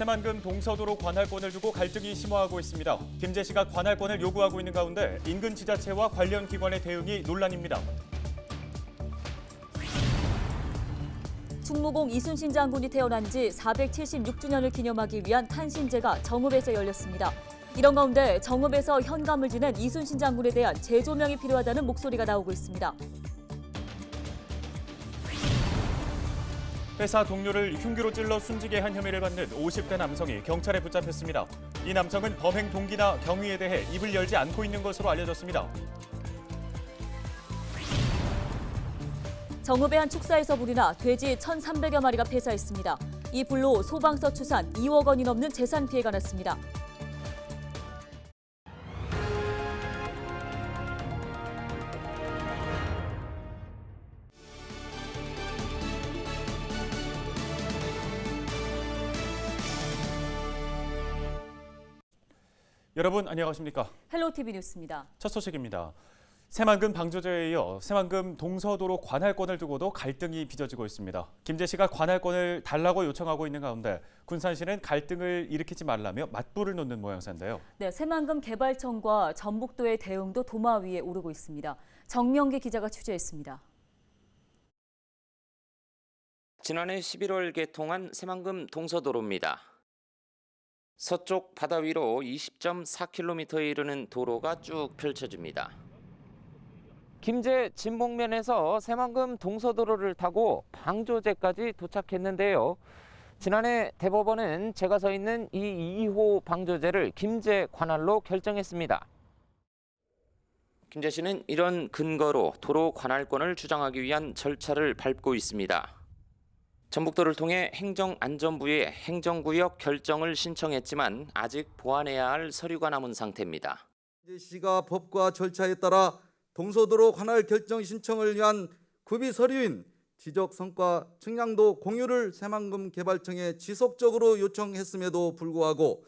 새만금 동서도로 관할권을 두고 갈등이 심화하고 있습니다. 김제시가 관할권을 요구하고 있는 가운데 인근 지자체와 관련 기관의 대응이 논란입니다. 충무공 이순신 장군이 태어난 지 476주년을 기념하기 위한 탄신제가 정읍에서 열렸습니다. 이런 가운데 정읍에서 현감을 지낸 이순신 장군에 대한 재조명이 필요하다는 목소리가 나오고 있습니다. 회사 동료를 흉기로 찔러 숨지게 한 혐의를 받는 50대 남성이 경찰에 붙잡혔습니다. 이 남성은 범행 동기나 경위에 대해 입을 열지 않고 있는 것으로 알려졌습니다. 정읍의 한 축사에서 불이 나 돼지 1,300여 마리가 폐사했습니다. 이 불로 소방서 추산 2억 원이 넘는 재산 피해가 났습니다. 여러분 안녕하십니까? 헬로티비 뉴스입니다. 첫 소식입니다. 새만금 방조제에 이어 새만금 동서도로 관할권을 두고도 갈등이 빚어지고 있습니다. 김제시가 관할권을 달라고 요청하고 있는 가운데 군산시는 갈등을 일으키지 말라며 맞불을 놓는 모양새인데요. 네, 새만금 개발청과 전북도의 대응도 도마 위에 오르고 있습니다. 정명기 기자가 취재했습니다. 지난해 11월 개통한 새만금 동서도로입니다. 서쪽 바다 위로 20.4km에 이르는 도로가 쭉 펼쳐집니다. 김제 진봉면에서 새만금 동서도로를 타고 방조제까지 도착했는데요. 지난해 대법원은 제가 서 있는 이 2호 방조제를 김제 관할로 결정했습니다. 김제시는 이런 근거로 도로 관할권을 주장하기 위한 절차를 밟고 있습니다. 전북도를 통해 행정안전부에 행정구역 결정을 신청했지만 아직 보완해야 할 서류가 남은 상태입니다. 김제시가 법과 절차에 따라 동서도로 관할 결정 신청을 위한 구비 서류인 지적 성과 측량도 공유를 새만금 개발청에 지속적으로 요청했음에도 불구하고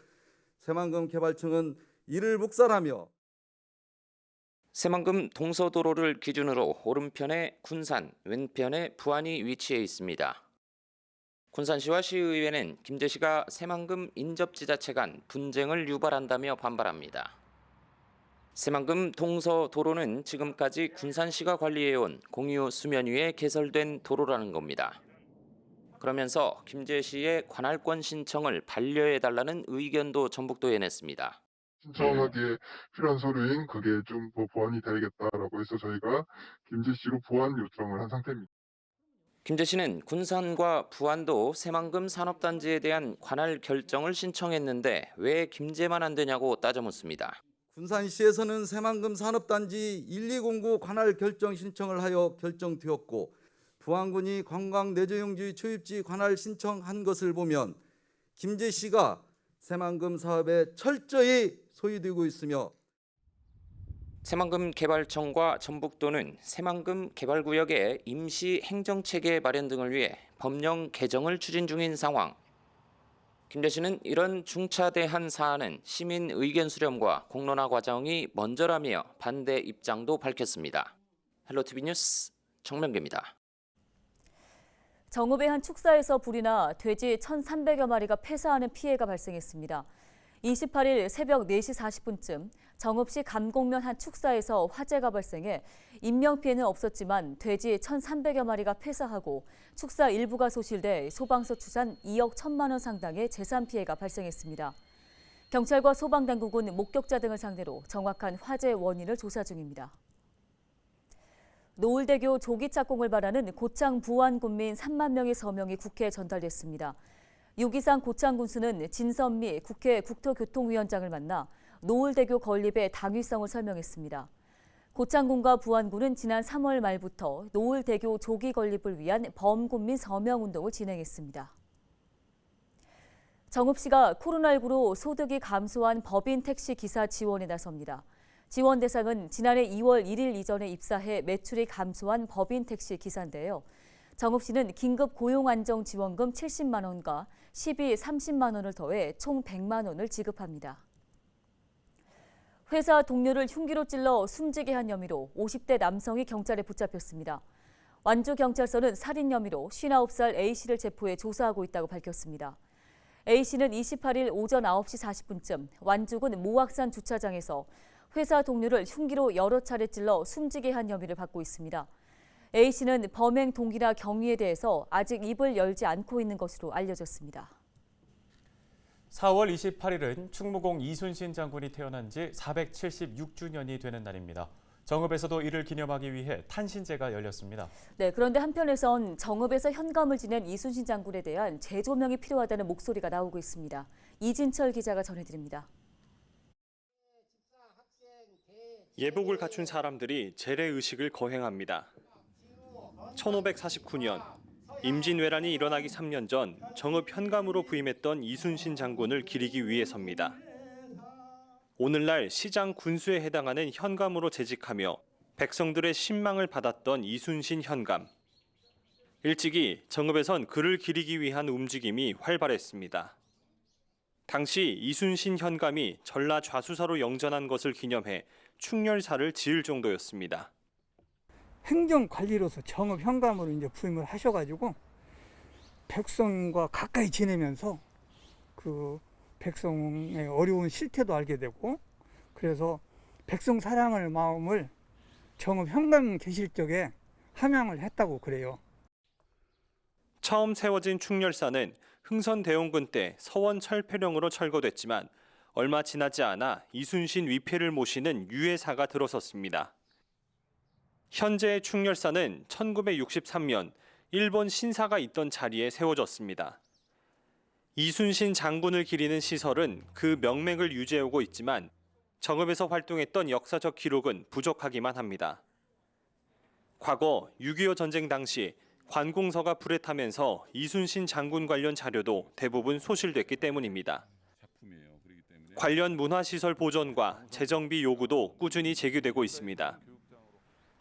새만금 개발청은 이를 묵살하며 새만금 동서도로를 기준으로 오른편에 군산, 왼편에 부안이 위치해 있습니다. 군산시와 시의회는 김제시가 새만금 인접지자체 간 분쟁을 유발한다며 반발합니다. 새만금 동서도로는 지금까지 군산시가 관리해온 공유 수면 위에 개설된 도로라는 겁니다. 그러면서 김제시의 관할권 신청을 반려해달라는 의견도 전북도에 냈습니다. 신청하기에 필요한 서류인 그게 좀 보완이 돼야겠다라고 해서 저희가 김제시로 보완 요청을 한 상태입니다. 김제시는 군산과 부안도 새만금 산업단지에 대한 관할 결정을 신청했는데 왜 김제만 안 되냐고 따져 묻습니다. 군산시에서는 새만금 산업단지 1209 관할 결정 신청을 하여 결정되었고 부안군이 관광내조용지 초입지 관할 신청한 것을 보면 김제시가 새만금 사업에 철저히 소유되고 있으며 새만금 개발청과 전북도는 새만금 개발구역의 임시 행정체계 마련 등을 위해 법령 개정을 추진 중인 상황. 김제시는 이런 중차대한 사안은 시민 의견 수렴과 공론화 과정이 먼저라며 반대 입장도 밝혔습니다. 헬로티비 뉴스 정명기입니다. 정읍의 한 축사에서 불이 나 돼지 1,300여 마리가 폐사하는 피해가 발생했습니다. 28일 새벽 4시 40분쯤 정읍시 감곡면 한 축사에서 화재가 발생해 인명피해는 없었지만 돼지 1,300여 마리가 폐사하고 축사 일부가 소실돼 소방서 추산 2억 1천만 원 상당의 재산 피해가 발생했습니다. 경찰과 소방당국은 목격자 등을 상대로 정확한 화재 원인을 조사 중입니다. 노을대교 조기 착공을 바라는 고창 부안 군민 3만 명의 서명이 국회에 전달됐습니다. 유기상 고창 군수는 진선미 국회 국토교통위원장을 만나 노을대교 건립의 당위성을 설명했습니다. 고창군과 부안군은 지난 3월 말부터 노을대교 조기 건립을 위한 범군민 서명운동을 진행했습니다. 정읍시가 코로나19로 소득이 감소한 법인 택시 기사 지원에 나섭니다. 지원 대상은 지난해 2월 1일 이전에 입사해 매출이 감소한 법인 택시 기사인데요. 정읍시는 긴급 고용안정지원금 70만 원과 시비 30만 원을 더해 총 100만 원을 지급합니다. 회사 동료를 흉기로 찔러 숨지게 한 혐의로 50대 남성이 경찰에 붙잡혔습니다. 완주경찰서는 살인 혐의로 59살 A씨를 체포해 조사하고 있다고 밝혔습니다. A씨는 28일 오전 9시 40분쯤 완주군 모악산 주차장에서 회사 동료를 흉기로 여러 차례 찔러 숨지게 한 혐의를 받고 있습니다. A씨는 범행 동기나 경위에 대해서 아직 입을 열지 않고 있는 것으로 알려졌습니다. 4월 28일은 충무공 이순신 장군이 태어난 지 476주년이 되는 날입니다. 정읍에서도 이를 기념하기 위해 탄신제가 열렸습니다. 네, 그런데 한편에선 정읍에서 현감을 지낸 이순신 장군에 대한 재조명이 필요하다는 목소리가 나오고 있습니다. 이진철 기자가 전해드립니다. 예복을 갖춘 사람들이 재래의식을 거행합니다. 1549년 임진왜란이 일어나기 3년 전 정읍 현감으로 부임했던 이순신 장군을 기리기 위해서입니다. 오늘날 시장 군수에 해당하는 현감으로 재직하며 백성들의 신망을 받았던 이순신 현감. 일찍이 정읍에선 그를 기리기 위한 움직임이 활발했습니다. 당시 이순신 현감이 전라 좌수사로 영전한 것을 기념해 충렬사를 지을 정도였습니다. 행정관리로서 정읍 현감으로 이제 부임을 하셔가지고 백성과 가까이 지내면서 그 백성의 어려운 실태도 알게 되고, 그래서 백성 사랑할 마음을 정읍 현감 계실 적에 함양을 했다고 그래요. 처음 세워진 충렬사는 흥선대원군 때 서원 철폐령으로 철거됐지만 얼마 지나지 않아 이순신 위패를 모시는 유해사가 들어섰습니다. 현재의 충렬사는 1963년 일본 신사가 있던 자리에 세워졌습니다. 이순신 장군을 기리는 시설은 그 명맥을 유지해오고 있지만 정읍에서 활동했던 역사적 기록은 부족하기만 합니다. 과거 6.25 전쟁 당시 관공서가 불에 타면서 이순신 장군 관련 자료도 대부분 소실됐기 때문입니다. 관련 문화시설 보존과 재정비 요구도 꾸준히 제기되고 있습니다.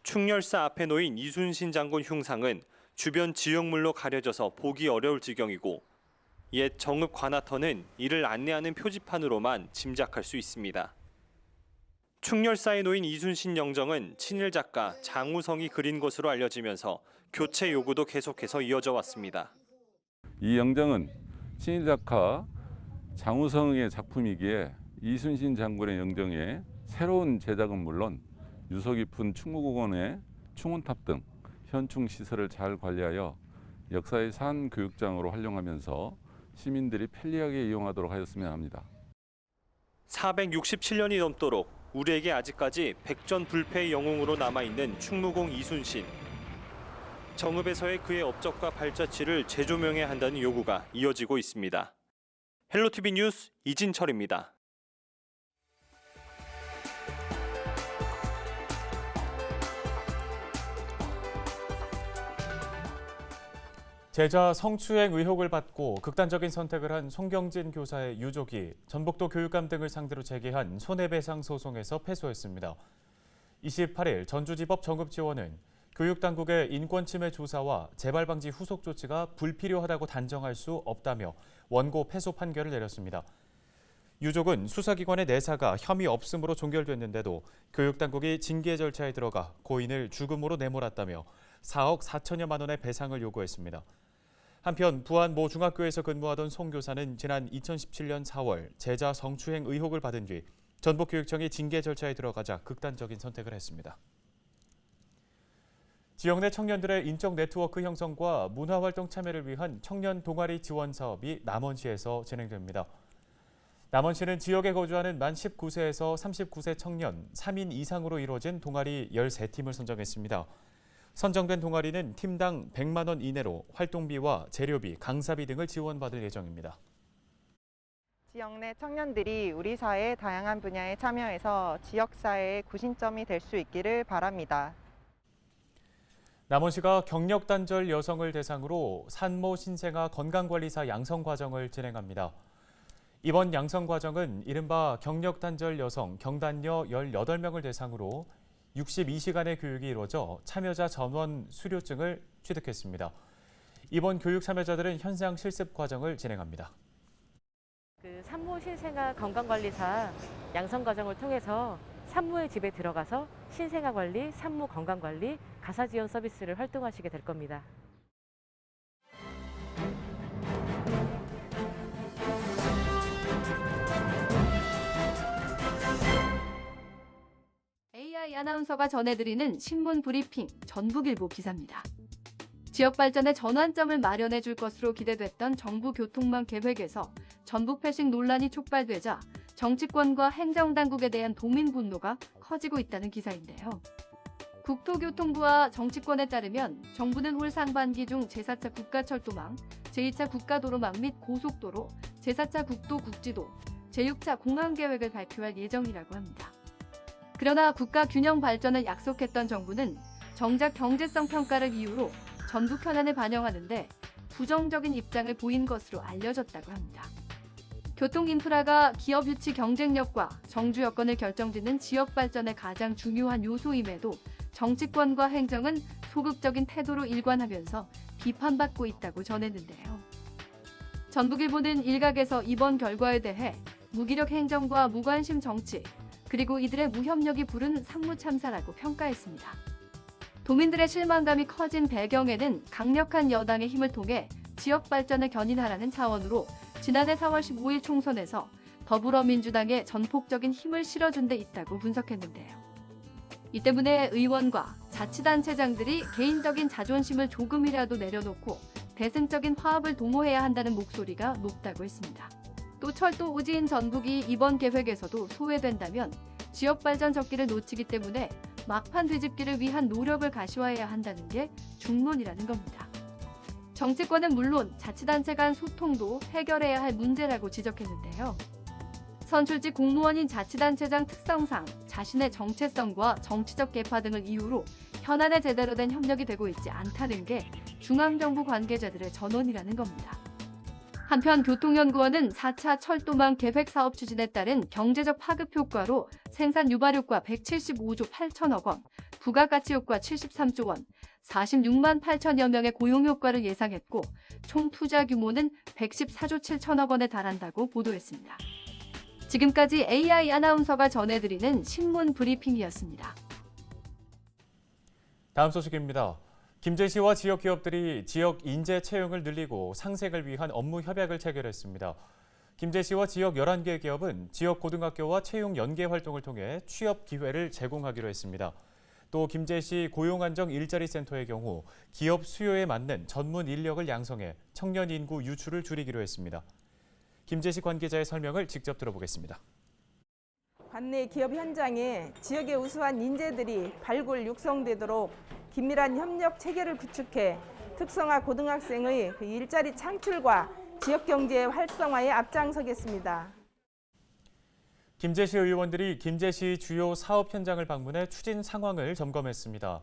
충렬사 앞에 놓인 이순신 장군 흉상은 주변 지역물로 가려져서 보기 어려울 지경이고, 옛 정읍 관아터는 이를 안내하는 표지판으로만 짐작할 수 있습니다. 충렬사에 놓인 이순신 영정은 친일 작가 장우성이 그린 것으로 알려지면서 교체 요구도 계속해서 이어져 왔습니다. 이 영정은 친일 작가 장우성의 작품이기에 이순신 장군의 영정에 새로운 제작은 물론 유서 깊은 충무공원의 충원탑 등 현충 시설을 잘 관리하여 역사의 산 교육장으로 활용하면서 시민들이 편리하게 이용하도록 하였으면 합니다. 467년이 넘도록 우리에게 아직까지 백전불패의 영웅으로 남아있는 충무공 이순신. 정읍에서의 그의 업적과 발자취를 재조명해야 한다는 요구가 이어지고 있습니다. 헬로티비 뉴스 이진철입니다. 제자 성추행 의혹을 받고 극단적인 선택을 한 송경진 교사의 유족이 전북도 교육감 등을 상대로 제기한 손해배상 소송에서 패소했습니다. 28일 전주지법 정읍지원은 교육당국의 인권침해 조사와 재발방지 후속 조치가 불필요하다고 단정할 수 없다며 원고 패소 판결을 내렸습니다. 유족은 수사기관의 내사가 혐의 없음으로 종결됐는데도 교육당국이 징계 절차에 들어가 고인을 죽음으로 내몰았다며 4억 4천여만 원의 배상을 요구했습니다. 한편 부안 모 중학교에서 근무하던 송 교사는 지난 2017년 4월 제자 성추행 의혹을 받은 뒤 전북교육청이 징계 절차에 들어가자 극단적인 선택을 했습니다. 지역 내 청년들의 인적 네트워크 형성과 문화활동 참여를 위한 청년 동아리 지원 사업이 남원시에서 진행됩니다. 남원시는 지역에 거주하는 만 19세에서 39세 청년 3인 이상으로 이루어진 동아리 13팀을 선정했습니다. 선정된 동아리는 팀당 100만 원 이내로 활동비와 재료비, 강사비 등을 지원받을 예정입니다. 지역 내 청년들이 우리 사회의 다양한 분야에 참여해서 지역사회의 구심점이 될 수 있기를 바랍니다. 남원시가 경력단절 여성을 대상으로 산모 신생아 건강관리사 양성과정을 진행합니다. 이번 양성과정은 이른바 경력단절 여성 경단녀 18명을 대상으로 62시간의 교육이 이루어져 참여자 전원 수료증을 취득했습니다. 이번 교육 참여자들은 현장 실습 과정을 진행합니다. 산모 신생아 건강관리사 양성 과정을 통해서 산모의 집에 들어가서 신생아 관리, 산모 건강 관리, 가사 지원 서비스를 활동하시게 될 겁니다. AI 아나운서가 전해드리는 신문 브리핑 전북일보 기사입니다. 지역 발전의 전환점을 마련해 줄 것으로 기대됐던 정부 교통망 계획에서 전북 패싱 논란이 촉발되자 정치권과 행정당국에 대한 도민 분노가 커지고 있다는 기사인데요. 국토교통부와 정치권에 따르면 정부는 올 상반기 중 제4차 국가철도망, 제2차 국가도로망 및 고속도로, 제4차 국도국지도, 제6차 공항계획을 발표할 예정이라고 합니다. 그러나 국가 균형 발전을 약속했던 정부는 정작 경제성 평가를 이유로 전북 현안을 반영하는데 부정적인 입장을 보인 것으로 알려졌다고 합니다. 교통 인프라가 기업 유치 경쟁력과 정주 여건을 결정짓는 지역 발전의 가장 중요한 요소임에도 정치권과 행정은 소극적인 태도로 일관하면서 비판받고 있다고 전했는데요. 전북일보는 일각에서 이번 결과에 대해 무기력 행정과 무관심 정치, 그리고 이들의 무협력이 부른 상무 참사라고 평가했습니다. 도민들의 실망감이 커진 배경에는 강력한 여당의 힘을 통해 지역 발전을 견인하라는 차원으로 지난해 4월 15일 총선에서 더불어민주당에 전폭적인 힘을 실어준 데 있다고 분석했는데요. 이 때문에 의원과 자치단체장들이 개인적인 자존심을 조금이라도 내려놓고 대승적인 화합을 도모해야 한다는 목소리가 높다고 했습니다. 또 철도 우지인 전북이 이번 계획에서도 소외된다면 지역 발전 적기를 놓치기 때문에 막판 뒤집기를 위한 노력을 가시화해야 한다는 게 중론이라는 겁니다. 정치권은 물론 자치단체 간 소통도 해결해야 할 문제라고 지적했는데요. 선출직 공무원인 자치단체장 특성상 자신의 정체성과 정치적 계파 등을 이유로 현안에 제대로 된 협력이 되고 있지 않다는 게 중앙정부 관계자들의 전언이라는 겁니다. 한편 교통연구원은 4차 철도망 계획 사업 추진에 따른 경제적 파급 효과로 생산 유발 효과 175조 8천억 원, 부가가치 효과 73조 원, 46만 8천여 명의 고용 효과를 예상했고 총 투자 규모는 114조 7천억 원에 달한다고 보도했습니다. 지금까지 AI 아나운서가 전해드리는 신문 브리핑이었습니다. 다음 소식입니다. 김제시와 지역 기업들이 지역 인재 채용을 늘리고 상생을 위한 업무 협약을 체결했습니다. 김제시와 지역 11개 기업은 지역 고등학교와 채용 연계 활동을 통해 취업 기회를 제공하기로 했습니다. 또 김제시 고용안정 일자리센터의 경우 기업 수요에 맞는 전문 인력을 양성해 청년 인구 유출을 줄이기로 했습니다. 김제시 관계자의 설명을 직접 들어보겠습니다. 관내 기업 현장에 지역의 우수한 인재들이 발굴 육성되도록 긴밀한 협력 체계를 구축해 특성화 고등학생의 일자리 창출과 지역 경제 활성화에 앞장서겠습니다. 김제시 의원들이 김제시 주요 사업 현장을 방문해 추진 상황을 점검했습니다.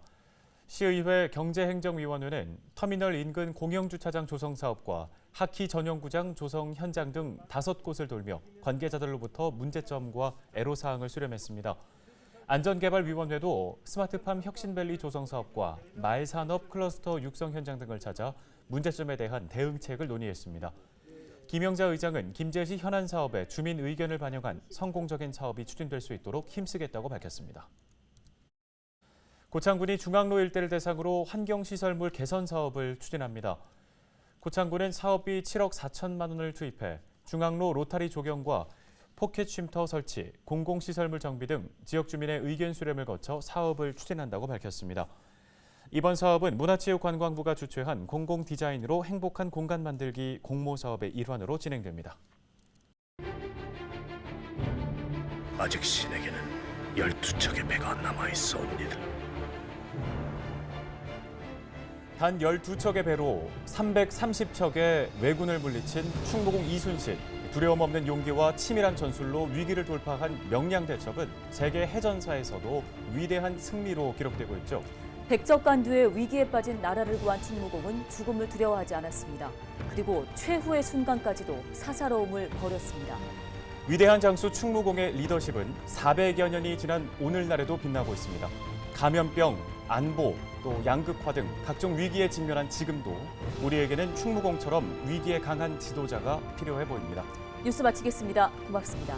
시의회 경제행정위원회는 터미널 인근 공영주차장 조성 사업과 하키 전용구장 조성 현장 등 5곳을 돌며 관계자들로부터 문제점과 애로사항을 수렴했습니다. 안전개발위원회도 스마트팜 혁신밸리 조성 사업과 말산업 클러스터 육성 현장 등을 찾아 문제점에 대한 대응책을 논의했습니다. 김영자 의장은 김제시 현안 사업에 주민 의견을 반영한 성공적인 사업이 추진될 수 있도록 힘쓰겠다고 밝혔습니다. 고창군이 중앙로 일대를 대상으로 환경시설물 개선 사업을 추진합니다. 고창군은 사업비 7억 4천만 원을 투입해 중앙로 로타리 조경과 포켓 쉼터 설치, 공공시설물 정비 등 지역 주민의 의견 수렴을 거쳐 사업을 추진한다고 밝혔습니다. 이번 사업은 문화체육관광부가 주최한 공공디자인으로 행복한 공간 만들기 공모 사업의 일환으로 진행됩니다. 아직 신에게는 12척의 배가 남아있사옵니다. 단 12척의 배로 330척의 왜군을 물리친 충무공 이순신. 두려움 없는 용기와 치밀한 전술로 위기를 돌파한 명량대첩은 세계 해전사에서도 위대한 승리로 기록되고 있죠. 백적간두의 위기에 빠진 나라를 구한 충무공은 죽음을 두려워하지 않았습니다. 그리고 최후의 순간까지도 사사로움을 벌였습니다. 위대한 장수 충무공의 리더십은 400여 년이 지난 오늘날에도 빛나고 있습니다. 감염병, 안보, 또 양극화 등 각종 위기에 직면한 지금도 우리에게는 충무공처럼 위기에 강한 지도자가 필요해 보입니다. 뉴스 마치겠습니다. 고맙습니다.